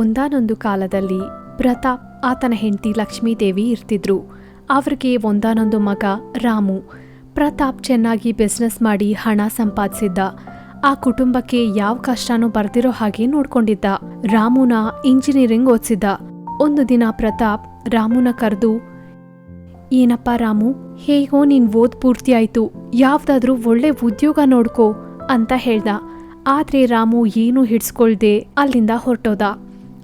ಒಂದಾನೊಂದು ಕಾಲದಲ್ಲಿ ಪ್ರತಾಪ್ ಆತನ ಹೆಂಡತಿ ಲಕ್ಷ್ಮೀದೇವಿ ಇರ್ತಿದ್ರು. ಅವ್ರಿಗೆ ಒಂದಾನೊಂದು ಮಗ ರಾಮು. ಪ್ರತಾಪ್ ಚೆನ್ನಾಗಿ ಬಿಸ್ನೆಸ್ ಮಾಡಿ ಹಣ ಸಂಪಾದಿಸಿದ್ದ. ಆ ಕುಟುಂಬಕ್ಕೆ ಯಾವ ಕಷ್ಟನೂ ಬರ್ದಿರೋ ಹಾಗೆ ನೋಡ್ಕೊಂಡಿದ್ದ. ರಾಮುನ ಇಂಜಿನಿಯರಿಂಗ್ ಓದಿಸಿದ್ದ. ಒಂದು ದಿನ ಪ್ರತಾಪ್ ರಾಮುನ ಕರೆದು, ಏನಪ್ಪ ರಾಮು, ಹೇಗೋ ನೀನ್ ಓದ್ ಪೂರ್ತಿ ಆಯ್ತು, ಯಾವ್ದಾದ್ರೂ ಒಳ್ಳೆ ಉದ್ಯೋಗ ನೋಡ್ಕೋ ಅಂತ ಹೇಳ್ದ. ಆದ್ರೆ ರಾಮು ಏನೂ ಹಿಡ್ಸ್ಕೊಳ್ದೆ ಅಲ್ಲಿಂದ ಹೊರಟೋದ.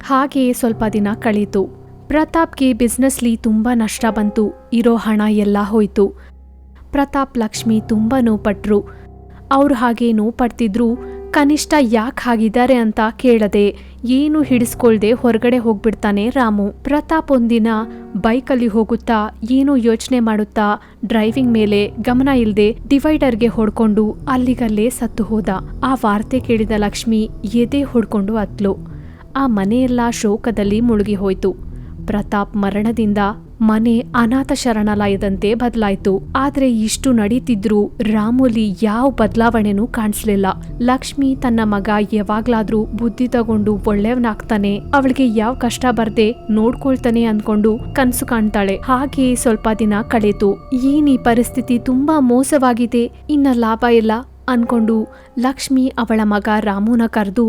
ಹಾಗೆಯೇ ಸ್ವಲ್ಪ ದಿನ ಕಳೀತು. ಪ್ರತಾಪ್ಗೆ ಬಿಸ್ನೆಸ್ಲಿ ತುಂಬಾ ನಷ್ಟ ಬಂತು. ಇರೋ ಹಣ ಎಲ್ಲ ಹೋಯ್ತು. ಪ್ರತಾಪ್ ಲಕ್ಷ್ಮಿ ತುಂಬಾ ನೋವುಪಟ್ರು. ಅವ್ರು ಹಾಗೆ ನೋವು ಪಡ್ತಿದ್ರು. ಕನಿಷ್ಠ ಯಾಕೆ ಹಾಗಿದ್ದಾರೆ ಅಂತ ಕೇಳದೆ ಏನು ಹಿಡಿಸ್ಕೊಳ್ದೆ ಹೊರಗಡೆ ಹೋಗ್ಬಿಡ್ತಾನೆ ರಾಮು. ಪ್ರತಾಪ್ ಒಂದಿನ ಬೈಕಲ್ಲಿ ಹೋಗುತ್ತಾ ಏನೋ ಯೋಚನೆ ಮಾಡುತ್ತಾ ಡ್ರೈವಿಂಗ್ ಮೇಲೆ ಗಮನ ಇಲ್ದೆ ಡಿವೈಡರ್ಗೆ ಹೊಡ್ಕೊಂಡು ಅಲ್ಲಿಗಲ್ಲೇ ಸತ್ತು ಹೋದ. ಆ ವಾರ್ತೆ ಕೇಳಿದ ಲಕ್ಷ್ಮಿ ಎದೆ ಹೊಡ್ಕೊಂಡು ಅತ್ಲು. ಆ ಮನೆಯೆಲ್ಲ ಶೋಕದಲ್ಲಿ ಮುಳುಗಿ ಹೋಯ್ತು. ಪ್ರತಾಪ್ ಮರಣದಿಂದ ಮನೆ ಅನಾಥ ಶರಣಾಲಯದಂತೆ ಬದಲಾಯ್ತು. ಆದ್ರೆ ಇಷ್ಟು ನಡೀತಿದ್ರು ರಾಮುಲಿ ಯಾವ ಬದಲಾವಣೆನೂ ಕಾಣಿಸ್ಲಿಲ್ಲ. ಲಕ್ಷ್ಮಿ ತನ್ನ ಮಗ ಯಾವಾಗ್ಲಾದ್ರೂ ಬುದ್ಧಿ ತಗೊಂಡು ಒಳ್ಳೆಯವನಾಗ್ತಾನೆ, ಅವಳಿಗೆ ಯಾವ ಕಷ್ಟ ಬರ್ದೆ ನೋಡ್ಕೊಳ್ತಾನೆ ಅನ್ಕೊಂಡು ಕನ್ಸು ಕಾಣ್ತಾಳೆ. ಹಾಗೆ ಸ್ವಲ್ಪ ದಿನ ಕಳೀತು. ಈ ಪರಿಸ್ಥಿತಿ ತುಂಬಾ ಮೋಸವಾಗಿದೆ, ಇನ್ನ ಲಾಭ ಇಲ್ಲ ಅನ್ಕೊಂಡು ಲಕ್ಷ್ಮಿ ಅವಳ ಮಗ ರಾಮುನ ಕರೆದು,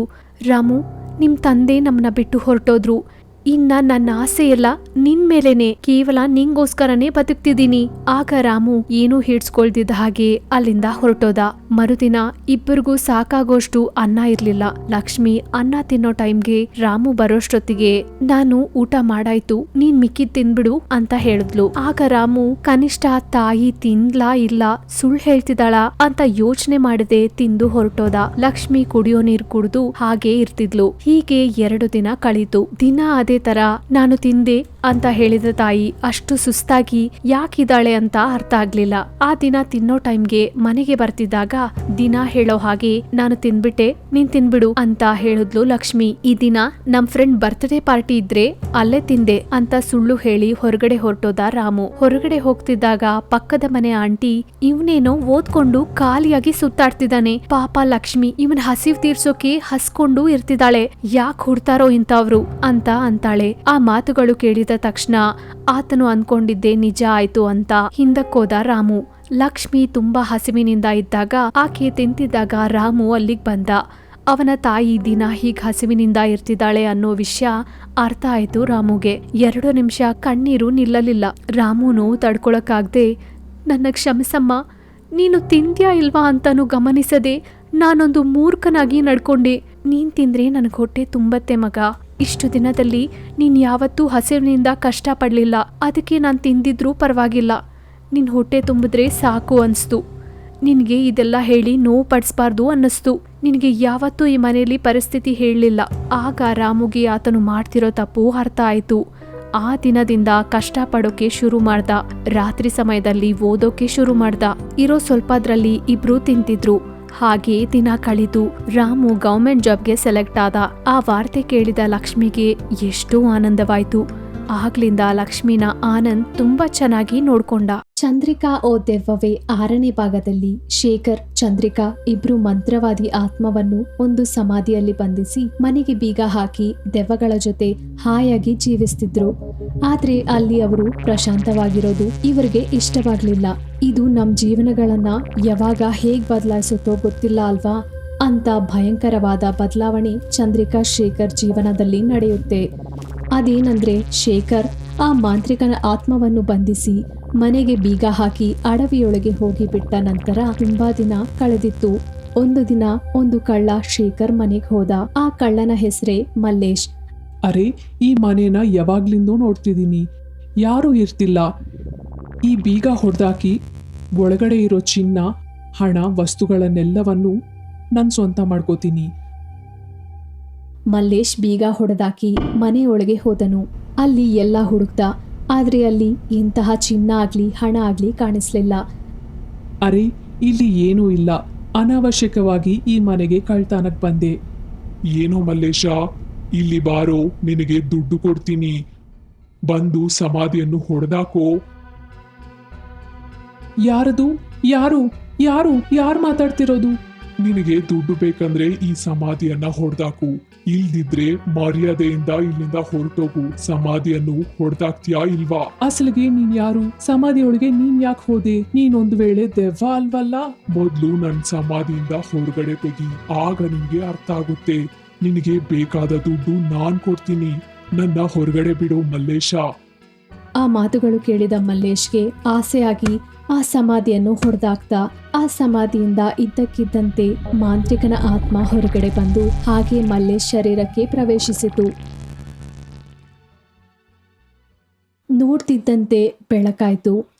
ರಾಮು, ನಿಮ್ ತಂದೆ ನಮ್ಮನ್ನ ಬಿಟ್ಟು ಹೊರಟೋದ್ರು. ಇನ್ನ ನನ್ನ ಆಸೆ ಎಲ್ಲ ನಿನ್ ಮೇಲೇನೆ, ಕೇವಲ ನಿಂಗೋಸ್ಕರನೇ ಬದುಕ್ತಿದ್ದೀನಿ. ಆಗ ರಾಮು ಏನೂ ಹಿಡ್ಸ್ಕೊಳ್ದಿದ್ದ ಹಾಗೆ ಅಲ್ಲಿಂದ ಹೊರಟೋದ. ಮರುದಿನ ಇಬ್ಬರಿಗೂ ಸಾಕಾಗೋಷ್ಟು ಅನ್ನ ಇರ್ಲಿಲ್ಲ. ಲಕ್ಷ್ಮಿ ಅನ್ನ ತಿನ್ನೋ ಟೈಮ್ಗೆ ರಾಮು ಬರೋಷ್ಟೊತ್ತಿಗೆ, ನಾನು ಊಟ ಮಾಡಾಯ್ತು, ನೀನ್ ಮಿಕ್ಕಿದ್ ತಿನ್ಬಿಡು ಅಂತ ಹೇಳಿದ್ಲು. ಆಗ ರಾಮು ಕನಿಷ್ಠ ತಾಯಿ ತಿನ್ಲಾ ಇಲ್ಲ ಸುಳ್ಳು ಹೇಳ್ತಿದ್ದಾಳ ಅಂತ ಯೋಚನೆ ಮಾಡದೆ ತಿಂದು ಹೊರಟೋದ. ಲಕ್ಷ್ಮಿ ಕುಡಿಯೋ ನೀರ್ ಕುಡ್ದು ಹಾಗೆ ಇರ್ತಿದ್ಲು. ಹೀಗೆ 2 ದಿನ ಕಳೀತು. ದಿನ ಅದೇ ತರ ನಾನು ತಿಂದೆ ಅಂತ ಹೇಳಿದ ತಾಯಿ ಅಷ್ಟು ಸುಸ್ತಾಗಿ ಯಾಕಿದ್ದಾಳೆ ಅಂತ ಅರ್ಥ ಆಗ್ಲಿಲ್ಲ. ಆ ದಿನ ತಿನ್ನೋ ಟೈಮ್ಗೆ ಮನೆಗೆ ಬರ್ತಿದ್ದಾಗ ದಿನ ಹೇಳೋ ಹಾಗೆ, ನಾನು ತಿನ್ಬಿಟ್ಟೆ, ನೀನ್ ತಿನ್ಬಿಡು ಅಂತ ಹೇಳಿದ್ಲು ಲಕ್ಷ್ಮಿ. ಈ ದಿನ ನಮ್ ಫ್ರೆಂಡ್ ಬರ್ತ್ಡೇ ಪಾರ್ಟಿ ಇದ್ರೆ ಅಲ್ಲೇ ತಿಂದೆ ಅಂತ ಸುಳ್ಳು ಹೇಳಿ ಹೊರಗಡೆ ಹೊರಟೋದ ರಾಮು. ಹೊರಗಡೆ ಹೋಗ್ತಿದ್ದಾಗ ಪಕ್ಕದ ಮನೆ ಆಂಟಿ, ಇವನೇನೋ ಓದ್ಕೊಂಡು ಖಾಲಿಯಾಗಿ ಸುತ್ತಾಡ್ತಿದ್ದಾನೆ, ಪಾಪ ಲಕ್ಷ್ಮಿ ಇವನ್ ಹಸಿವು ತೀರ್ಸೋಕೆ ಹಸ್ಕೊಂಡು ಇರ್ತಿದ್ದಾಳೆ, ಯಾಕೆ ಹುಡ್ತಾರೋ ಇಂಥವ್ರು ಅಂತ ಅಂತಾಳೆ. ಆ ಮಾತುಗಳು ಕೇಳಿದ ತಕ್ಷಣ ಆತನು ಅನ್ಕೊಂಡಿದ್ದೆ ನಿಜ ಆಯ್ತು ಅಂತ ಹಿಂದಕ್ಕೋದ ರಾಮು. ಲಕ್ಷ್ಮಿ ತುಂಬಾ ಹಸಿವಿನಿಂದ ಇದ್ದಾಗ ಆಕೆ ತಿಂತಿದ್ದಾಗ ರಾಮು ಅಲ್ಲಿಗ್ ಬಂದ. ಅವನ ತಾಯಿ ದಿನ ಹೀಗ್ ಹಸಿವಿನಿಂದ ಇರ್ತಿದ್ದಾಳೆ ಅನ್ನೋ ವಿಷಯ ಅರ್ಥ ಆಯ್ತು ರಾಮುಗೆ. 2 ನಿಮಿಷ ಕಣ್ಣೀರು ನಿಲ್ಲಲಿಲ್ಲ. ರಾಮು ನೋವು ತಡ್ಕೊಳಕ್ಕಾಗ್ದೆ, ನನ್ನ ಕ್ಷಮಿಸಮ್ಮ, ನೀನು ತಿಂದ್ಯಾ ಇಲ್ವಾ ಅಂತಾನು ಗಮನಿಸದೆ ನಾನೊಂದು ಮೂರ್ಖನಾಗಿ ನಡ್ಕೊಂಡೆ. ನೀನ್ ತಿಂದ್ರೆ ನನಗ್ ಹೊಟ್ಟೆ ತುಂಬತ್ತೆ ಮಗ. ಇಷ್ಟು ದಿನದಲ್ಲಿ ನೀನ್ ಯಾವತ್ತೂ ಹಸಿವಿನಿಂದ ಕಷ್ಟ ಪಡ್ಲಿಲ್ಲ, ಅದಕ್ಕೆ ನಾನ್ ತಿಂದಿದ್ರೂ ಪರವಾಗಿಲ್ಲ. ನಿನ್ ಹೊಟ್ಟೆ ತುಂಬಿದ್ರೆ ಸಾಕು ಅನ್ಸ್ತು. ನಿನ್ಗೆ ಇದೆಲ್ಲ ಹೇಳಿ ನೋವು ಪಡಿಸ್ಬಾರ್ದು ಅನ್ನಿಸ್ತು. ನಿನಗೆ ಯಾವತ್ತೂ ಈ ಮನೆಯಲ್ಲಿ ಪರಿಸ್ಥಿತಿ ಹೇಳಲಿಲ್ಲ. ಆಗ ರಾಮುಗೆ ಆತನು ಮಾಡ್ತಿರೋ ತಪ್ಪು ಅರ್ಥ ಆಯ್ತು. ಆ ದಿನದಿಂದ ಕಷ್ಟ ಪಡೋಕೆ ಶುರು ಮಾಡ್ದ. ರಾತ್ರಿ ಸಮಯದಲ್ಲಿ ಓದೋಕೆ ಶುರು ಮಾಡ್ದ. ಇರೋ ಸ್ವಲ್ಪದ್ರಲ್ಲಿ ಇಬ್ರು ತಿಂತಿದ್ರು. ಹಾಗೆ ದಿನ ಕಳೀತು. ರಾಮು ಗವರ್ಮೆಂಟ್ ಜಾಬ್ಗೆ ಸೆಲೆಕ್ಟ್ ಆದ. ಆ ವಾರ್ತೆ ಕೇಳಿದ ಲಕ್ಷ್ಮಿಗೆ ಎಷ್ಟೋ ಆನಂದವಾಯ್ತು. ಆಗ್ಲಿಂದ ಲಕ್ಷ್ಮಿನ ಆನಂದ್ ತುಂಬಾ ಚೆನ್ನಾಗಿ ನೋಡ್ಕೊಂಡ. ಚಂದ್ರಿಕಾ ಓ ದೆವ್ವವೇ 6ನೇ ಭಾಗದಲ್ಲಿ ಶೇಖರ್, ಚಂದ್ರಿಕಾ ಇಬ್ರು ಮಂತ್ರವಾದಿ ಆತ್ಮವನ್ನು ಒಂದು ಸಮಾಧಿಯಲ್ಲಿ ಬಂಧಿಸಿ ಮನೆಗೆ ಬೀಗ ಹಾಕಿ ದೆವ್ವಗಳ ಜೊತೆ ಹಾಯಾಗಿ ಜೀವಿಸ್ತಿದ್ರು. ಆದ್ರೆ ಅಲ್ಲಿ ಅವರು ಪ್ರಶಾಂತವಾಗಿರೋದು ಇವರಿಗೆ ಇಷ್ಟವಾಗ್ಲಿಲ್ಲ. ಇದು ನಮ್ ಜೀವನಗಳನ್ನ ಯಾವಾಗ ಹೇಗ್ ಬದಲಾಯಿಸುತ್ತೋ ಗೊತ್ತಿಲ್ಲ ಅಲ್ವಾ ಅಂತ ಭಯಂಕರವಾದ ಬದಲಾವಣೆ ಚಂದ್ರಿಕಾ ಶೇಖರ್ ಜೀವನದಲ್ಲಿ ನಡೆಯುತ್ತೆ. ಅದೇನಂದ್ರೆ, ಶೇಖರ್ ಆ ಮಾಂತ್ರಿಕನ ಆತ್ಮವನ್ನು ಬಂಧಿಸಿ ಮನೆಗೆ ಬೀಗ ಹಾಕಿ ಅಡವಿಯೊಳಗೆ ಹೋಗಿ ಬಿಟ್ಟ ನಂತರ ತುಂಬಾ ದಿನ ಕಳೆದಿತ್ತು. ಒಂದು ದಿನ ಒಂದು ಕಳ್ಳ ಶೇಖರ್ ಮನೆಗೆ ಹೋದ. ಆ ಕಳ್ಳನ ಹೆಸರೇ ಮಲ್ಲೇಶ್. ಅರೆ, ಈ ಮನೇನ ಯಾವಾಗ್ಲಿಂದೂ ನೋಡ್ತಿದ್ದೀನಿ, ಯಾರೂ ಇರ್ತಿಲ್ಲ. ಈ ಬೀಗ ಹೊಡೆದಾಕಿ ಒಳಗಡೆ ಇರೋ ಚಿನ್ನ, ಹಣ, ವಸ್ತುಗಳನ್ನೆಲ್ಲವನ್ನು ನನ್ ಸ್ವಂತ ಮಾಡ್ಕೋತೀನಿ. ಮಲ್ಲೇಶ್ ಬೀಗ ಹೊಡೆದಾಕಿ ಮನೆಯೊಳಗೆ ಹೋದನು. ಅಲ್ಲಿ ಎಲ್ಲ ಹುಡುಕ್ದ. ಆದ್ರೆ ಅಲ್ಲಿ ಇಂತಹ ಚಿನ್ನ ಆಗ್ಲಿ ಹಣ ಆಗ್ಲಿ ಕಾಣಿಸ್ಲಿಲ್ಲ. ಅರೆ, ಇಲ್ಲಿ ಏನೂ ಇಲ್ಲ, ಅನಾವಶ್ಯಕವಾಗಿ ಈ ಮನೆಗೆ ಕಳ್ತನಕ್ ಬಂದೆ. ಏನೋ ಮಲ್ಲೇಶ, ಇಲ್ಲಿ ಬಾರೋ, ನಿನಗೆ ದುಡ್ಡು ಕೊಡ್ತೀನಿ, ಬಂದು ಸಮಾಧಿಯನ್ನು ಹೊಡೆದಾಕೋ. ಯಾರದು? ಯಾರು ಯಾರು ಯಾರು ಮಾತಾಡ್ತಿರೋದು? ನಿನಗೆ ದುಡ್ಡು ಬೇಕಂದ್ರೆ ಈ ಸಮಾಧಿಯನ್ನ ಹೊಡೆದಾಕು, ಇಲ್ದಿದ್ರೆ ಮರ್ಯಾದೆಯಿಂದ ಇಲ್ಲಿಂದ ಹೊರಟೋಗು. ಸಮಾಧಿಯನ್ನು ಹೊಡೆದಾಕ್ತಿಯಾ ಇಲ್ವಾ? ಅಸಲಿಗೆ ನೀನ್ ಯಾರು? ಸಮಾಧಿಯೊಳಗೆ ನೀನ್ ಯಾಕೆ ಹೋದೆ? ನೀನೊಂದು ವೇಳೆ ದೆವ್ವ ಅಲ್ವಲ್ಲ? ಮೊದ್ಲು ನನ್ ಸಮಾಧಿಯಿಂದ ಹೊರಗಡೆ ತೆಗಿ, ಆಗ ನಿನ್ಗೆ ಅರ್ಥ ಆಗುತ್ತೆ. ನಿನಗೆ ಬೇಕಾದ ದುಡ್ಡು ನಾನ್ ಕೊಡ್ತೀನಿ, ನನ್ನ ಹೊರಗಡೆ ಬಿಡು ಮಲ್ಲೇಶ. ಆ ಮಾತುಗಳು ಕೇಳಿದ ಮಲ್ಲೇಶ್ಗೆ ಆಸೆಯಾಗಿ ಆ ಸಮಾಧಿಯನ್ನು ಹೊಡೆದಾಕ್ತ. ಆ ಸಮಾಧಿಯಿಂದ ಇದ್ದಕ್ಕಿದ್ದಂತೆ ಮಾಂತ್ರಿಕನ ಆತ್ಮ ಹೊರಗಡೆ ಬಂದು ಹಾಗೆ ಮಲ್ಲೇಶ್ ಶರೀರಕ್ಕೆ ಪ್ರವೇಶಿಸಿತು. ನೋಡ್ತಿದ್ದಂತೆ ಬೆಳಕಾಯ್ತು.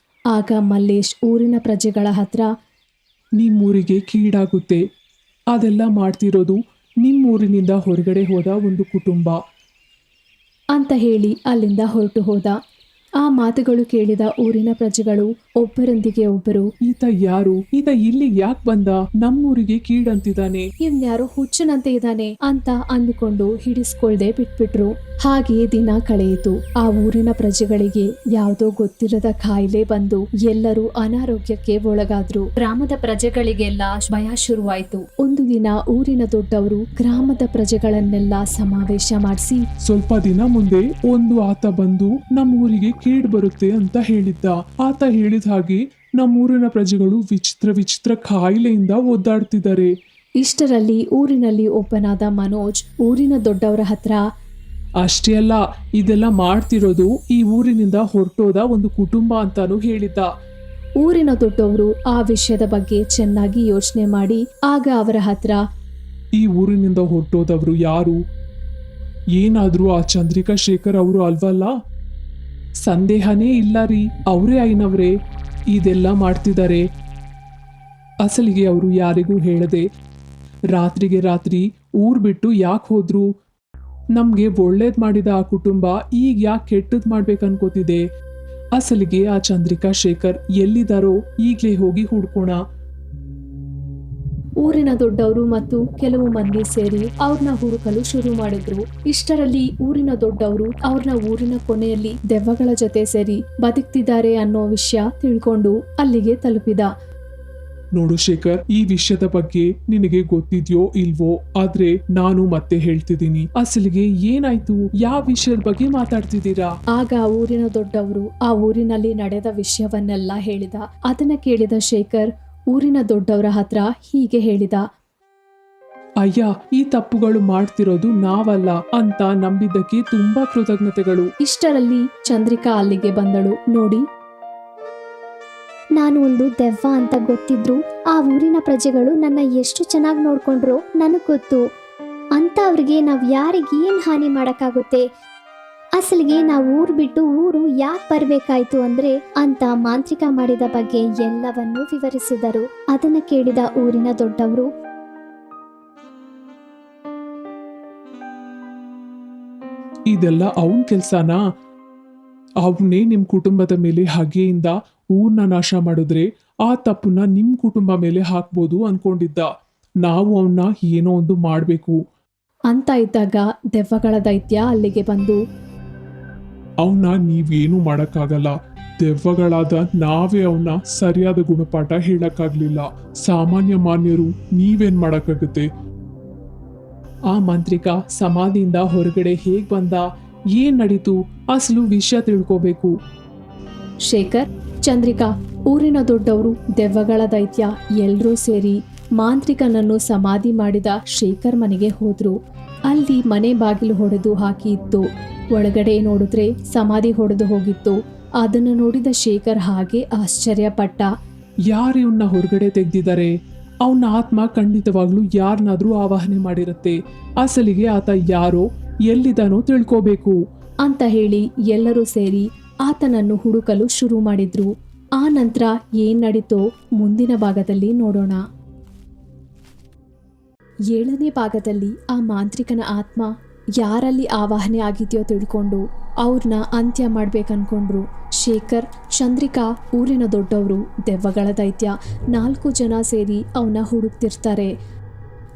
ಆಗ ಮಲ್ಲೇಶ್ ಊರಿನ ಪ್ರಜೆಗಳ ಹತ್ರ, ನಿಮ್ಮೂರಿಗೆ ಕೀಡಾಗುತ್ತೆ, ಅದೆಲ್ಲ ಮಾಡ್ತಿರೋದು ನಿಮ್ಮೂರಿನಿಂದ ಹೊರಗಡೆ ಹೋದ ಒಂದು ಕುಟುಂಬ ಅಂತ ಹೇಳಿ ಅಲ್ಲಿಂದ ಹೊರಟು ಹೋದ. ಆ ಮಾತುಗಳು ಕೇಳಿದ ಊರಿನ ಪ್ರಜೆಗಳು ಒಬ್ಬರೊಂದಿಗೆ ಒಬ್ಬರು, ಈತ ಯಾರು? ಈತ ಇಲ್ಲಿ ಯಾಕೆ ಬಂದ? ನಮ್ಮೂರಿಗೆ ಕೀಡಂತಿದ್ದಾನೆ. ಇವ್ನ್ಯಾರೋ ಹುಚ್ಚನಂತೆ ಇದ್ದಾನೆ ಅಂತ ಅಂದುಕೊಂಡು ಹಿಡಿಸ್ಕೊಳ್ದೆ ಬಿಟ್ಬಿಟ್ರು. ಹಾಗೆಯೇ ದಿನ ಕಳೆಯಿತು. ಆ ಊರಿನ ಪ್ರಜೆಗಳಿಗೆ ಯಾವುದೋ ಗೊತ್ತಿರದ ಕಾಯಿಲೆ ಬಂದು ಎಲ್ಲರೂ ಅನಾರೋಗ್ಯಕ್ಕೆ ಒಳಗಾದ್ರು. ಗ್ರಾಮದ ಪ್ರಜೆಗಳಿಗೆಲ್ಲ ಭಯ ಶುರುವಾಯಿತು. ಒಂದು ದಿನ ಊರಿನ ದೊಡ್ಡವರು ಗ್ರಾಮದ ಪ್ರಜೆಗಳನ್ನೆಲ್ಲ ಸಮಾವೇಶ ಮಾಡಿಸಿ, ಸ್ವಲ್ಪ ದಿನ ಮುಂದೆ ಒಂದು ಆತ ಬಂದು ನಮ್ಮೂರಿಗೆ ಕೀಡ್ ಬರುತ್ತೆ ಅಂತ ಹೇಳಿದ್ದ. ಆತ ಹೇಳಿದ ಹಾಗೆ ನಮ್ಮೂರಿನ ಪ್ರಜೆಗಳು ವಿಚಿತ್ರ ವಿಚಿತ್ರ ಕಾಯಿಲೆಯಿಂದ ಒದ್ದಾಡ್ತಿದ್ದಾರೆ. ಇಷ್ಟರಲ್ಲಿ ಊರಿನಲ್ಲಿ ಒಬ್ಬನಾದ ಮನೋಜ್ ಊರಿನ ದೊಡ್ಡವರ ಹತ್ರ, ಅಷ್ಟೇ ಅಲ್ಲ, ಇದೆಲ್ಲ ಮಾಡ್ತಿರೋದು ಈ ಊರಿನಿಂದ ಹೊರಟೋದ ಒಂದು ಕುಟುಂಬ ಅಂತಾನು ಹೇಳಿದ್ದ. ಊರಿನ ದೊಡ್ಡವರು ಆ ವಿಷಯದ ಬಗ್ಗೆ ಚೆನ್ನಾಗಿ ಯೋಚನೆ ಮಾಡಿ ಆಗ ಅವರ ಹತ್ರ, ಈ ಊರಿನಿಂದ ಹೊರಟೋದವ್ರು ಯಾರು? ಏನಾದ್ರೂ ಆ ಚಂದ್ರಿಕಾ ಶೇಖರ್ ಅವರು ಅಲ್ವಲ್ಲ? ಸಂದೇಹನೇ ಇಲ್ಲ ರೀ, ಅವರೇ ಐನವ್ರೆ ಇದೆಲ್ಲ ಮಾಡ್ತಿದ್ದಾರೆ. ಅಸಲಿಗೆ ಅವರು ಯಾರಿಗೂ ಹೇಳದೆ ರಾತ್ರಿಗೆ ರಾತ್ರಿ ಊರ್ ಬಿಟ್ಟು ಯಾಕೆ ಹೋದ್ರು? ನಮ್ಗೆ ಒಳ್ಳೇದ್ ಮಾಡಿದ ಆ ಕುಟುಂಬ ಈಗ ಯಾಕೆ ಕೆಟ್ಟದ್ ಮಾಡ್ಬೇಕನ್ಕೋತಿದೆ? ಅಸಲಿಗೆ ಆ ಚಂದ್ರಿಕಾ ಶೇಖರ್ ಎಲ್ಲಿದ್ದಾರೋ ಈಗ್ಲೇ ಹೋಗಿ ಹುಡ್ಕೋಣ. ಊರಿನ ದೊಡ್ಡವರು ಮತ್ತು ಕೆಲವು ಮಂದಿ ಸೇರಿ ಅವ್ರನ್ನ ಹುಡುಕಲು ಶುರು ಮಾಡಿದ್ರು. ಇಷ್ಟರಲ್ಲಿ ಊರಿನ ದೊಡ್ಡವರು ಅವ್ರನ್ನ ಊರಿನ ಕೊನೆಯಲ್ಲಿ ದೆವ್ವಗಳ ಜೊತೆ ಸೇರಿ ಬದುಕ್ತಿದ್ದಾರೆ ಅನ್ನೋ ವಿಷಯ ತಿಳ್ಕೊಂಡು ಅಲ್ಲಿಗೆ ತಲುಪಿದ. ನೋಡು ಶೇಖರ್, ಈ ವಿಷಯದ ಬಗ್ಗೆ ನಿನಗೆ ಗೊತ್ತಿದ್ಯೋ ಇಲ್ವೋ, ಆದ್ರೆ ನಾನು ಮತ್ತೆ ಹೇಳ್ತಿದ್ದೀನಿ. ಅಸಲಿಗೆ ಏನಾಯ್ತು? ಯಾವ ವಿಷಯದ ಬಗ್ಗೆ ಮಾತಾಡ್ತಿದ್ದೀರಾ? ಆಗ ಊರಿನ ದೊಡ್ಡವರು ಆ ಊರಿನಲ್ಲಿ ನಡೆದ ವಿಷಯವನ್ನೆಲ್ಲ ಹೇಳಿದ. ಅದನ್ನ ಕೇಳಿದ ಶೇಖರ್ ಊರಿನ ದೊಡ್ಡವರ ಹತ್ರ ಹೀಗೆ ಹೇಳಿದ, ಅಯ್ಯ, ಈ ತಪ್ಪುಗಳು ಮಾಡ್ತಿರೋದು ನಾವಲ್ಲ ಅಂತ ನಂಬಿದ್ದಕ್ಕೆ ತುಂಬಾ ಕೃತಜ್ಞತೆಗಳು. ಇಷ್ಟರಲ್ಲಿ ಚಂದ್ರಿಕಾ ಅಲ್ಲಿಗೆ ಬಂದಳು. ನೋಡಿ, ನಾನು ಒಂದು ದೆವ್ವ ಅಂತ ಗೊತ್ತಿದ್ರು ಆ ಊರಿನ ಪ್ರಜೆಗಳು ನನ್ನ ಎಷ್ಟು ಚೆನ್ನಾಗಿ ನೋಡ್ಕೊಂಡ್ರು ನನಗೆ ಗೊತ್ತು ಅಂತ. ಅವ್ರಿಗೆ ನಾವು ಯಾರಿಗೆ ಏನು ಹಾನಿ ಮಾಡೋಕ್ಕಾಗುತ್ತೆ? ಅಸಲಿಗೆ ನಾವು ಊರು ಬಿಟ್ಟು ಊರು ಯಾಕೆ ಬರಬೇಕಾಯ್ತು ಅಂದ್ರೆ ಅಂತ ಮಾಂತ್ರಿಕ ಮಾಡಿದ ಬಗ್ಗೆ ಎಲ್ಲವನ್ನೂ ವಿವರಿಸಿದರು. ಅದನ್ನು ಕೇಳಿದ ಊರಿನ ದೊಡ್ಡವರು, ಇದೆಲ್ಲ ಅವನ್ ಕೆಲ್ಸನಾ? ಅವನೇ ನಿಮ್ ಕುಟುಂಬದ ಮೇಲೆ ಹಗೆಯಿಂದ ಊರ್ನ ನಾಶ ಮಾಡಿದ್ರೆ ಆ ತಪ್ಪನ್ನ ನಿಮ್ ಕುಟುಂಬ ಮೇಲೆ ಹಾಕ್ಬೋದು ಅನ್ಕೊಂಡಿದ್ದ. ನಾವು ಅವನ್ನ ಏನೋ ಒಂದು ಮಾಡ್ಬೇಕು ಅಂತ ಇದ್ದಾಗ ದೆವ್ವಗಳ ದೈತ್ಯ ಅಲ್ಲಿಗೆ ಬಂದು, ಅವನ್ನ ನೀವೇನು ಮಾಡಕ್ಕಾಗಲ್ಲ. ದೆವ್ವಗಳಾದ ನಾವೇ ಅವನ್ನ ಸರಿಯಾದ ಗುಣಪಾಠ ಹೇಳಕ್ಕಾಗ್ಲಿಲ್ಲ. ಸಾಮಾನ್ಯ ಮಾನ್ಯರು ನೀವೇನ್ ಮಾಡಕ್ಕಾಗತ್ತೆ? ಆ ಮಂತ್ರಿಕ ಸಮಾಧಿಯಿಂದ ಹೊರಗಡೆ ಹೇಗ್ ಬಂದ? ಏನ್ ನಡೀತು? ಅಸಲು ವಿಷಯ ತಿಳ್ಕೋಬೇಕು. ಶೇಖರ್, ಚಂದ್ರಿಕಾ, ಊರಿನ ದೊಡ್ಡವರು, ದೆವ್ವಗಳ ದೈತ್ಯ ಎಲ್ರೂ ಸೇರಿ ಮಾಂತ್ರಿಕನನ್ನು ಸಮಾಧಿ ಮಾಡಿದ ಶೇಖರ್ ಮನೆಗೆ ಹೋದ್ರು. ಅಲ್ಲಿ ಮನೆ ಬಾಗಿಲು ಹೊಡೆದು ಹಾಕಿ ಇತ್ತು. ಒಳಗಡೆ ನೋಡಿದ್ರೆ ಸಮಾಧಿ ಹೊಡೆದು ಹೋಗಿತ್ತು. ಅದನ್ನು ನೋಡಿದ ಶೇಖರ್ ಹಾಗೆ ಆಶ್ಚರ್ಯಪಟ್ಟ. ಯಾರು ಇವನ್ನ ಹೊರಗಡೆ ತೆಗ್ದಿದ್ದಾರೆ? ಅವನ ಆತ್ಮ ಖಂಡಿತವಾಗ್ಲೂ ಯಾರನ್ನಾದ್ರೂ ಆವಾಹನೆ ಮಾಡಿರುತ್ತೆ. ಅಸಲಿಗೆ ಆತ ಯಾರೋ, ಎಲ್ಲಿದ್ದಾನೋ ತಿಳ್ಕೋಬೇಕು ಅಂತ ಹೇಳಿ ಎಲ್ಲರೂ ಸೇರಿ ಆತನನ್ನು ಹುಡುಕಲು ಶುರು ಮಾಡಿದ್ರು. ಆ ನಂತರ ಏನ್ ನಡೀತೋ ಮುಂದಿನ ಭಾಗದಲ್ಲಿ ನೋಡೋಣ. 7ನೇ ಭಾಗದಲ್ಲಿ ಆ ಮಾಂತ್ರಿಕನ ಆತ್ಮ ಯಾರಲ್ಲಿ ಆವಾಹನೆ ಆಗಿದೆಯೋ ತಿಳ್ಕೊಂಡು ಅವ್ರನ್ನ ಅಂತ್ಯ ಮಾಡ್ಬೇಕನ್ಕೊಂಡ್ರು. ಶೇಖರ್, ಚಂದ್ರಿಕಾ, ಊರಿನ ದೊಡ್ಡವರು, ದೆವ್ವಗಳ ದೈತ್ಯ 4 ಜನ ಸೇರಿ ಅವನ್ನ ಹುಡುಕ್ತಿರ್ತಾರೆ.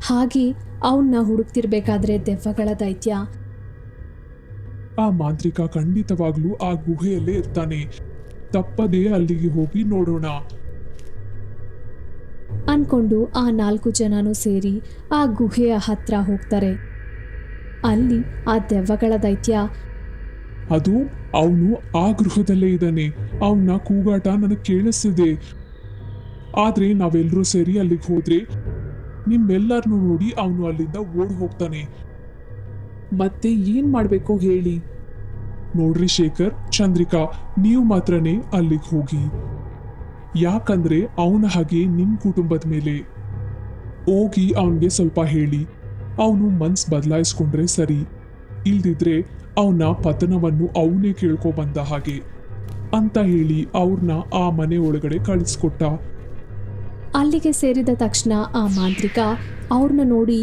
ಹಾಗೆ ಅವನ್ನ ಹುಡುಕ್ತಿರ್ಬೇಕಾದ್ರೆ ದೆವ್ವಗಳ ದೈತ್ಯ, ಆ ಮಾಂತ್ರಿಕ ಖಂಡಿತವಾಗ್ಲೂ ಆ ಗುಹೆಯಲ್ಲೇ ಇರ್ತಾನೆ. ತಪ್ಪದೇ ಅಲ್ಲಿಗೆ ಹೋಗಿ ನೋಡೋಣ. ಅನ್ಕೊಂಡು ಆ 4 ಜನನೂ ಸೇರಿ ಆ ಗುಹೆಯ ಹತ್ರ ಹೋಗ್ತಾರೆ. ಅಲ್ಲಿ ಆ ದೆವ್ವಗಳ ದೈತ್ಯ, ಅದು ಅವನು ಆ ಗೃಹದಲ್ಲೇ ಇದ್ದಾನೆ. ಅವನ ಕೂಗಾಟ ನನಗೆ ಕೇಳಿಸ್ತಿದೆ. ಆದ್ರೆ ನಾವೆಲ್ಲರೂ ಸೇರಿ ಅಲ್ಲಿಗೆ ಹೋದ್ರೆ ನಿಮ್ಮೆಲ್ಲರನ್ನೂ ನೋಡಿ ಅವನು ಅಲ್ಲಿಂದ ಓಡ್ ಹೋಗ್ತಾನೆ. ಮತ್ತೆ ಏನ್ ಮಾಡ್ಬೇಕೋ ಹೇಳಿ. ನೋಡ್ರಿ ಶೇಖರ್, ಚಂದ್ರಿಕಾ, ನೀವು ಮಾತ್ರನೇ ಅಲ್ಲಿಗೆ ಹೋಗಿ. ಯಾಕಂದ್ರೆ ಅವನ ಹಾಗೆ ನಿಮ್ ಕುಟುಂಬದ ಮೇಲೆ ಹೋಗಿ ಅವನಿಗೆ ಸ್ವಲ್ಪ ಹೇಳಿ. ಅವನು ಮನ್ಸ್ ಬದಲಾಯಿಸ್ಕೊಂಡ್ರೆ ಸರಿ, ಇಲ್ದಿದ್ರೆ ಅವನ ಪತನವನ್ನು ಅವನೇ ಕೇಳ್ಕೊ ಬಂದ ಹಾಗೆ ಅಂತ ಹೇಳಿ ಅವ್ರನ್ನ ಆ ಮನೆ ಒಳಗಡೆ ಕಳಿಸ್ಕೊಟ್ಟ. ಅಲ್ಲಿಗೆ ಸೇರಿದ ತಕ್ಷಣ ಆ ಮಾಂತ್ರಿಕ ಅವ್ರನ್ನ ನೋಡಿ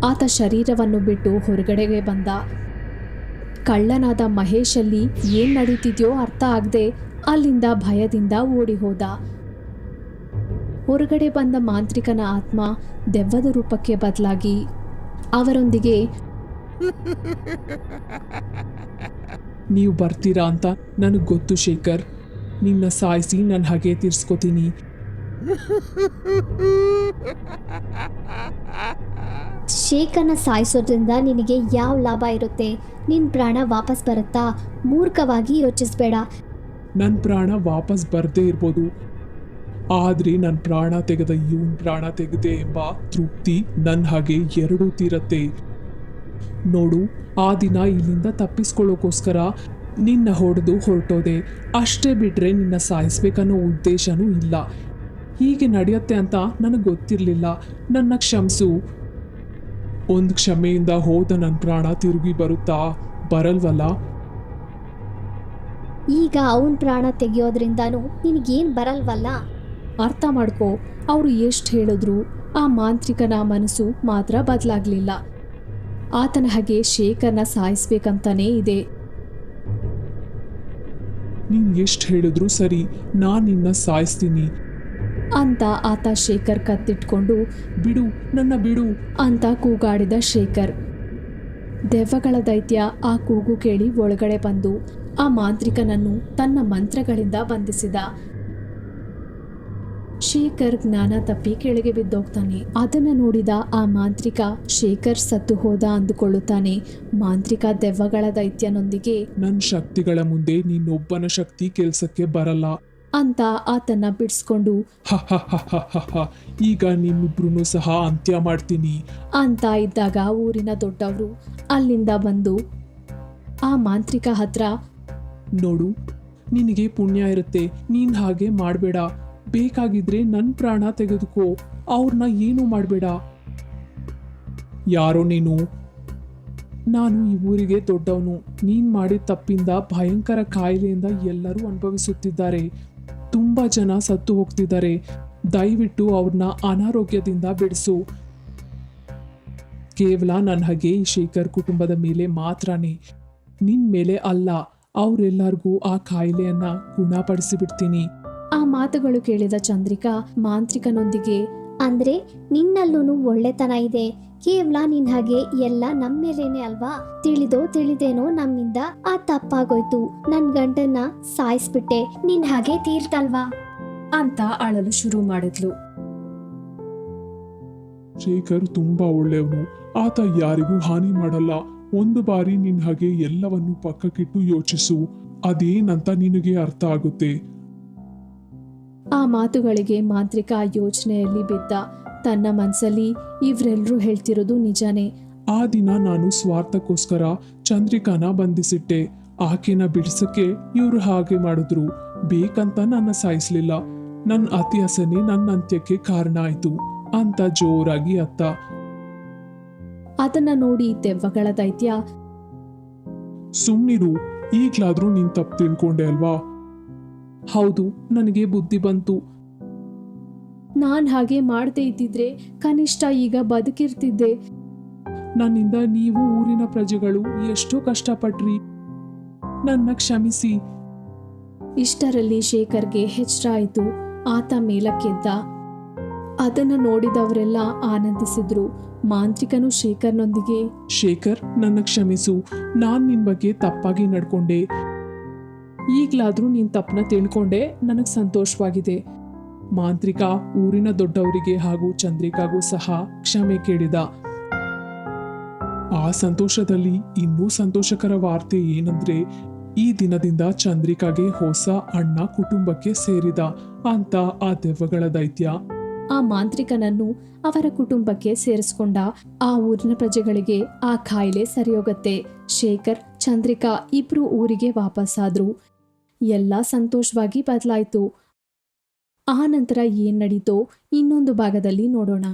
ಆತ ಶರೀರವನ್ನು ಬಿಟ್ಟು ಹೊರಗಡೆಗೆ ಬಂದ. ಕಳ್ಳನಾದ ಮಹೇಶಲ್ಲಿ ಏನ್ ನಡೀತಿದ್ಯೋ ಅರ್ಥ ಆಗದೆ ಅಲ್ಲಿಂದ ಭಯದಿಂದ ಓಡಿ ಹೋದ. ಹೊರಗಡೆ ಬಂದ ಮಾಂತ್ರಿಕನ ಆತ್ಮ ದೆವ್ವದ ರೂಪಕ್ಕೆ ಬದಲಾಗಿ ಅವರೊಂದಿಗೆ, ನೀವು ಬರ್ತೀರಾ ಅಂತ ನನಗೆ ಗೊತ್ತು ಶೇಖರ್. ನಿನ್ನ ಸಾಯಿಸಿ ನನ್ನ ಹಾಗೆ ತೀರ್ಸ್ಕೊತೀನಿ. ಶೇಖರ್ನ ಸಾಯಿಸೋದ್ರಿಂದ ನಿನಗೆ ಯಾವ ಲಾಭ ಇರುತ್ತೆ? ನಿನ್ನ ಪ್ರಾಣ ವಾಪಸ್ ಬರುತ್ತಾ? ಮೂರ್ಖವಾಗಿ ಯೋಚಿಸ್ಬೇಡ. ನನ್ನ ಪ್ರಾಣ ವಾಪಸ್ ಬರದೇ ಇರ್ಬೋದು, ಆದ್ರೆ ನನ್ನ ಪ್ರಾಣ ತೆಗೆದ ಇವನ್ ಪ್ರಾಣ ತೆಗೆದೆ ಎಂಬ ತೃಪ್ತಿ ನನ್ನ ಹಾಗೆ ಎರಡೂ ತೀರತ್ತೆ. ನೋಡು, ಆ ದಿನ ಇಲ್ಲಿಂದ ತಪ್ಪಿಸ್ಕೊಳ್ಳೋಕೋಸ್ಕರ ನಿನ್ನ ಹೊಡೆದು ಹೊರಟೋದೆ ಅಷ್ಟೇ, ಬಿಟ್ರೆ ನಿನ್ನ ಸಾಯಿಸ್ಬೇಕನ್ನೋ ಉದ್ದೇಶನೂ ಇಲ್ಲ. ಹೀಗೆ ನಡೆಯುತ್ತೆ ಅಂತ ನನಗೆ ಗೊತ್ತಿರಲಿಲ್ಲ. ನನ್ನ ಕ್ಷಮಿಸು. ಒಂದು ಕ್ಷಮೆಯಿಂದ ಹೋದ ನನ್ನ ಪ್ರಾಣ ತಿರುಗಿ ಬರುತ್ತಾ? ಬರಲ್ವಲ್ಲ. ಈಗ ಅವನ ಪ್ರಾಣ ತೆಗೆಯೋದ್ರಿಂದನೂ ನಿನಗೇನು ಬರಲ್ವಲ್ಲ. ಅರ್ಥ ಮಾಡ್ಕೋ. ಅವರು ಎಷ್ಟು ಹೇಳಿದ್ರು ಆ ಮಾಂತ್ರಿಕನ ಮನಸ್ಸು ಮಾತ್ರ ಬದಲಾಗ್ಲಿಲ್ಲ. ಆತನ ಹಾಗೆ ಶೇಖರ್ನ ಸಾಯಿಸ್ಬೇಕಂತಾನೇ ಇದೆ. ನೀನು ಎಷ್ಟು ಹೇಳಿದ್ರು ಸರಿ, ನಾನು ನಿನ್ನ ಸಾಯಿಸ್ತೀನಿ ಅಂತ ಆತ ಶೇಖರ್ ಕತ್ತಿಟ್ಕೊಂಡು, ಬಿಡು, ನನ್ನ ಬಿಡು ಅಂತ ಕೂಗಾಡಿದ ಶೇಖರ್. ದೆವ್ವಗಳ ದೈತ್ಯ ಆ ಕೂಗು ಕೇಳಿ ಒಳಗಡೆ ಬಂದು ಆ ಮಾಂತ್ರಿಕನನ್ನು ತನ್ನ ಮಂತ್ರಗಳಿಂದ ಬಂಧಿಸಿದ. ಶೇಖರ್ ಜ್ಞಾನ ತಪ್ಪಿ ಕೆಳಗೆ ಬಿದ್ದೋಗ್ತಾನೆ. ಅದನ್ನು ನೋಡಿದ ಆ ಮಾಂತ್ರಿಕ ಶೇಖರ್ ಸತ್ತು ಹೋದ ಅಂದುಕೊಳ್ಳುತ್ತಾನೆ. ಮಾಂತ್ರಿಕ ದೆವ್ವಗಳ ದೈತ್ಯನೊಂದಿಗೆ, ನನ್ನ ಶಕ್ತಿಗಳ ಮುಂದೆ ನೀನೊಬ್ಬನ ಶಕ್ತಿ ಕೆಲ್ಸಕ್ಕೆ ಬರಲ್ಲ ಅಂತ ಆತನ್ನ ಬಿಡಿಸ್ಕೊಂಡು, ಈಗ ನಿಮ್ಮಿಬ್ರು ಸಹ ಅಂತ್ಯ ಮಾಡ್ತೀನಿ ಅಂತ ಇದ್ದಾಗ ಊರಿನ ದೊಡ್ಡವರು ಅಲ್ಲಿಂದ ಬಂದು ಆ ಮಾಂತ್ರಿಕ ಹತ್ರ, ನೋಡು, ನಿನಗೆ ಪುಣ್ಯ ಇರುತ್ತೆ, ನೀನ್ ಹಾಗೆ ಮಾಡಬೇಡ. ಬೇಕಾಗಿದ್ರೆ ನನ್ನ ಪ್ರಾಣ ತೆಗೆದುಕೋ, ಅವ್ರನ್ನ ಏನೂ ಮಾಡಬೇಡ. ಯಾರೋ ನೀನು? ನಾನು ಈ ಊರಿಗೆ ದೊಡ್ಡವನು. ನೀನ್ ಮಾಡಿದ ತಪ್ಪಿಂದ ಭಯಂಕರ ಕಾಯಿಲೆಯಿಂದ ಎಲ್ಲರೂ ಅನುಭವಿಸುತ್ತಿದ್ದಾರೆ. ತುಂಬಾ ಜನ ಸತ್ತು ಹೋಗ್ತಿದ್ದಾರೆ. ದಯವಿಟ್ಟು ಅವ್ರನ್ನ ಅನಾರೋಗ್ಯದಿಂದ ಬಿಡಿಸು. ಕೇವಲ ನನ್ನ ಹಾಗೆ ಈ ಶೇಖರ್ ಕುಟುಂಬದ ಮೇಲೆ ಮಾತ್ರನೇ, ನಿನ್ ಮೇಲೆ ಅಲ್ಲ. ಅವರೆಲ್ಲರಿಗೂ ಆ ಕಾಯಿಲೆಯನ್ನ ಗುಣಪಡಿಸಿಬಿಡ್ತೀನಿ. ಆ ಮಾತುಗಳು ಕೇಳಿದ ಚಂದ್ರಿಕಾ ಮಾಂತ್ರಿಕನೊಂದಿಗೆ, ಅಂದ್ರೆ ನಿನ್ನಲ್ಲೂ ಒಳ್ಳೆತನ ಇದೆ. ಕೇವಲ ನಿನ್ ಹಾಗೆ ಎಲ್ಲ ನಮ್ಮ ಮೇಲೇನೆ ಅಲ್ವಾ? ತಿಳಿದೋ ತಿಳಿದೇನೋ ನಮ್ಮಿಂದ ಆ ತಪ್ಪಾಗೋಯ್ತು. ನನ್ ಗಂಡನ್ನ ಸಾಯಿಸ್ಬಿಟ್ಟೆ, ನಿನ್ ಹಾಗೆ ತೀರ್ತಲ್ವಾ ಅಂತ ಅಳಲು ಶುರು ಮಾಡಿದ್ಲು. ಶೇಖರ್ ತುಂಬಾ ಒಳ್ಳೆಯವನು. ಆತ ಯಾರಿಗೂ ಹಾನಿ ಮಾಡಲ್ಲ. ಒಂದು ಬಾರಿ ನಿನ್ ಹಾಗೆ ಎಲ್ಲವನ್ನು ಪಕ್ಕಕ್ಕಿಟ್ಟು ಯೋಚಿಸು, ಅದೇನಂತ ನಿನಗೆ ಅರ್ಥ ಆಗುತ್ತೆ. ಆ ಮಾತುಗಳಿಗೆ ಮಾಂತ್ರಿಕ ಯೋಚನೆಯಲ್ಲಿ ಬಿದ್ದ. ತನ್ನ ಮನಸ್ಸಲ್ಲಿ ಇವರೆಲ್ಲರೂ ಹೇಳ್ತಿರೋದು ನಿಜಾನೇ. ಆ ದಿನ ನಾನು ಸ್ವಾರ್ಥಕ್ಕೋಸ್ಕರ ಚಂದ್ರಿಕಾನ ಬಂಧಿಸಿಟ್ಟೆ. ಆಕೆನ ಬಿಡಿಸಕ್ಕೆ ಇವ್ರು ಹಾಗೆ ಮಾಡಿದ್ರು. ಬೇಕಂತ ನನ್ನ ಸಾಯಿಸ್ಲಿಲ್ಲ. ನನ್ನ ಅತಿಯಾಸನೆ ನನ್ನ ಅಂತ್ಯಕ್ಕೆ ಕಾರಣ ಆಯ್ತು ಅಂತ ಜೋರಾಗಿ ಅತ್ತ. ಅದನ್ನ ನೋಡಿ ದೆವ್ವಗಳ ದೈತ್ಯ, ಸುಮ್ನಿರು, ಈಗ್ಲಾದ್ರೂ ನೀನ್ ತಪ್ಪು ತಿಳ್ಕೊಂಡೆ ಅಲ್ವಾ? ಹೌದು, ನನಗೆ ಬುದ್ಧಿ ಬಂತು. ನಾನ್ ಹಾಗೆ ಮಾಡದೇ ಇದ್ದಿದ್ರೆ ಕನಿಷ್ಠ ಈಗ ಬದುಕಿರ್ತಿದ್ದೆ. ನನ್ನಿಂದ ನೀವು ಊರಿನ ಪ್ರಜೆಗಳು ಎಷ್ಟೋ ಕಷ್ಟಪಟ್ರಿ. ನನ್ನ ಕ್ಷಮಿಸಿ. ಇಷ್ಟರಲ್ಲಿ ಶೇಖರ್ಗೆ ಎಚ್ಚರ ಆಯಿತು. ಆತ ಮೇಲಕ್ಕೆದ್ದ. ಅದನ್ನ ನೋಡಿದವರೆಲ್ಲ ಆನಂದಿಸಿದ್ರು. ಮಾಂತ್ರಿಕನು ಶೇಖರ್ನೊಂದಿಗೆ, ಶೇಖರ್, ನನ್ನ ಕ್ಷಮಿಸು. ನಾನ್ ನಿನ್ ಬಗ್ಗೆ ತಪ್ಪಾಗಿ ನಡ್ಕೊಂಡೆ. ಈಗ್ಲಾದ್ರೂ ನೀನ್ ತಪ್ಪನ್ನ ತಿಳ್ಕೊಂಡೆ. ನನಗ್ ಸಂತೋಷವಾಗಿದೆ. ಮಾಂತ್ರಿಕ ಊರಿನ ದೊಡ್ಡವರಿಗೆ ಹಾಗೂ ಚಂದ್ರಿಕಾಗೂ ಸಹ ಕ್ಷಮೆ ಕೇಳಿದ. ಆ ಸಂತೋಷದಲ್ಲಿ ಇನ್ನೂ ಸಂತೋಷಕರ ವಾರ್ತೆ ಏನಂದ್ರೆ ಈ ದಿನದಿಂದ ಚಂದ್ರಿಕಾಗೆ ಹೊಸ ಅಣ್ಣ ಕುಟುಂಬಕ್ಕೆ ಸೇರಿದ ಅಂತ ಆ ದೆವ್ವಗಳ ದೈತ್ಯ ಆ ಮಾಂತ್ರಿಕನನ್ನು ಅವರ ಕುಟುಂಬಕ್ಕೆ ಸೇರಿಸ್ಕೊಂಡ. ಆ ಊರಿನ ಪ್ರಜೆಗಳಿಗೆ ಆ ಕಾಯಿಲೆ ಸರಿಯೋಗತ್ತೆ. ಶೇಖರ್, ಚಂದ್ರಿಕಾ ಇಬ್ರು ಊರಿಗೆ ವಾಪಸ್ಸಾದ್ರು. ಎಲ್ಲ ಸಂತೋಷವಾಗಿ ಬದಲಾಯ್ತು. ಆ ನಂತರ ಏನ್ ನಡೀತೋ ಇನ್ನೊಂದು ಭಾಗದಲ್ಲಿ ನೋಡೋಣ.